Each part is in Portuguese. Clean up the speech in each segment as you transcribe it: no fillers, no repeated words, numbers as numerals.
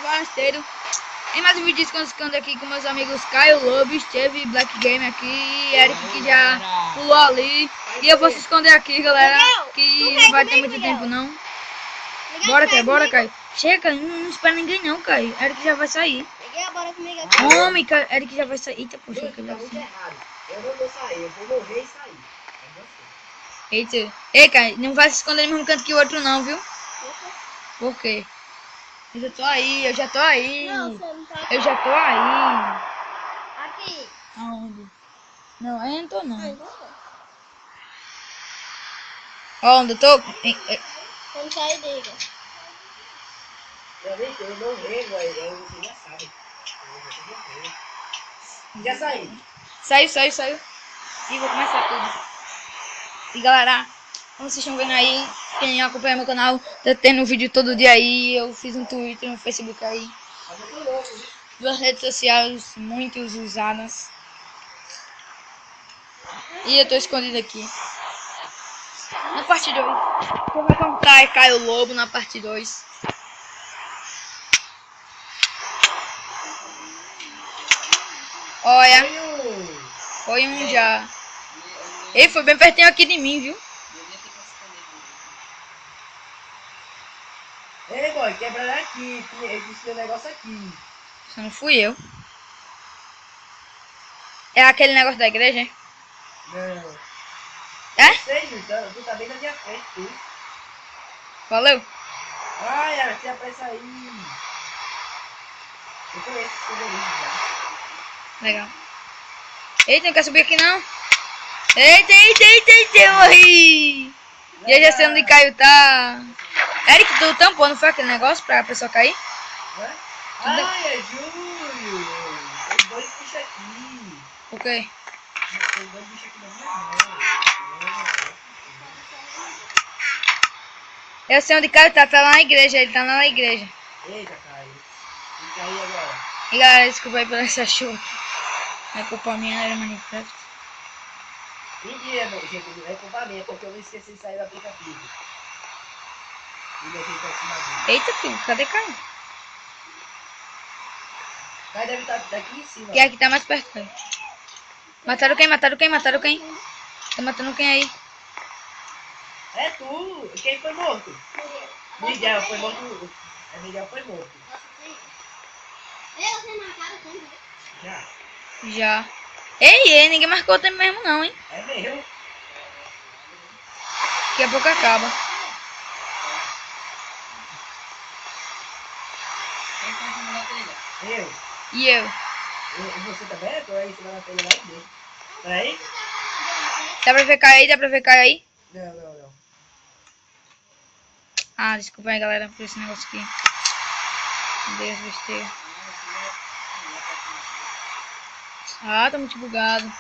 Forasteiro. Em mais um vídeo escondendo aqui com meus amigos Caio Lobo, Esteve, Black Game aqui, Eric que já pulou ali. E eu vou se esconder aqui, galera, que não vai ter muito tempo não. Bora, Caio, bora, Caio. Chega, não espera ninguém não, Caio. Eric já vai sair. Homem, Caio, Eric já vai sair. Eita, poxa, que tá muito errado. Eu não vou sair, eu vou morrer e sair. Eita. Ei, Caio, não vai se esconder no mesmo canto que o outro não, viu? Por quê? Eu já tô aí, eu já tô aí. Não, você não tá. Eu já tô aí. Aqui. Aonde? Não, aí eu não tô não. Ah, então tá. Ó, onde eu tô? Quando sair, liga. Eu nem eu não rego, você já sabe. Já saí. Saiu. E vou começar tudo. E galera, como vocês estão vendo aí, quem acompanha meu canal, tá tendo vídeo todo dia aí. Eu fiz um Twitter, um Facebook aí. Duas redes sociais muito usadas. E eu tô escondido aqui. Na parte 2. Quem vai contar é Caio Lobo na parte 2. Olha, foi um já. Ele foi bem pertinho aqui de mim, viu? Ei, boy, quebra aqui. Existe um negócio aqui. Isso não fui eu. É aquele negócio da igreja, hein? Não. É? Sei, tu tá bem na minha frente, tu. Valeu. Ai, ela tinha pressa aí. Eu conheço esse esconderijo já. Legal. Eita, não quer subir aqui não? Eita, eu morri. E eu já sei onde Caio tá. Eric, tu tampou, não foi aquele negócio pra pessoa cair? Hã? Ai, é Júlio. Tem dois bichos aqui. O quê? Tem dois bichos aqui na minha mão. Eu sei onde Caio tá lá na igreja, ele tá lá na igreja. Eita, Caio. Fica aí agora. E galera, desculpa aí pela essa chuva aqui. Não é culpa minha, era Minecraft. Mentira, gente, não é culpa minha, porque eu não esqueci de sair do aplicativo. E deixei pra cima dele. Eita, filho, cadê Caio? Mas deve estar daqui em cima. E aqui tá mais perto, Caio. Mataram quem? Tá matando quem aí? É tu! Quem foi morto? Miguel foi morto. É, Miguel foi morto. Você marcaram também? Já. Já. Ei, ninguém marcou o tempo mesmo não, hein? É meu. Daqui a pouco acaba. Eu. E eu? E você também? Eu tô aí em cima da telha lá dentro. Peraí? Dá pra ver Caio aí? Não. Ah, desculpa aí, galera, por esse negócio aqui. Meu Deus, besteira. Ah, tá muito bugado.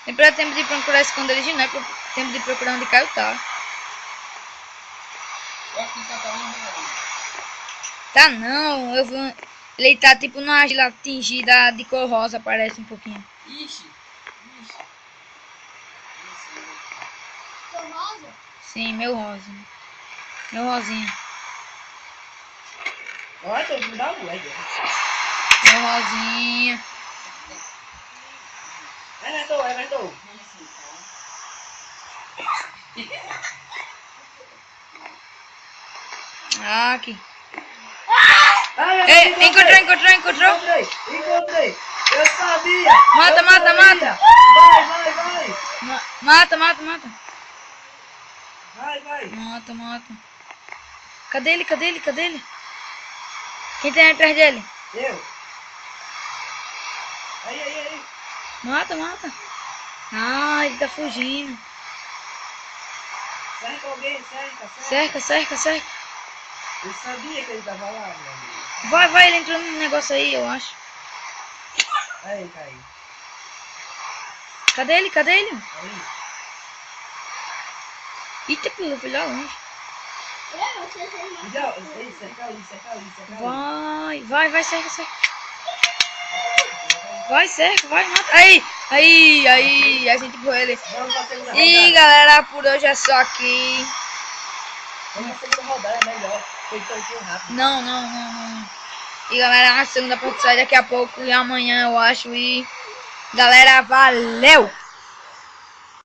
Sempre é tempo de procurar esconderijo, não é tempo de procurar onde Caio tá. Tá não, eu vi. Ele tá tipo numa argila tingida de cor rosa, parece um pouquinho. Seu rosa? Sim, meu rosa. Meu rosinha. Olha, tô vindo da lua aí. Meu rosinha. Everton. Ah, aqui. Ai, Ei, encontrou. Encontrei. Eu sabia. Mata. Vai. Mata. Vai. Mata. Cadê ele? Quem tem atrás dele? Eu. Aí. Mata. Ah, ele tá fugindo. Cerca alguém, cerca. Cerca. Eu sabia que ele tava lá, meu amigo. Vai, ele entrou num negócio aí, eu acho. Aí, caiu. Cadê ele? Aí. Eita, pula, foi lá longe. Cerca ali. Vai, cerca. Vai, mata. Aí, a gente empurrou ele. Vamos pra segunda E rodada. galera, por hoje é só aqui. Vamos na segunda rodada, é melhor. Foi tão rápido. Não. E galera, a segunda pode sair daqui a pouco e amanhã eu acho. E galera, valeu!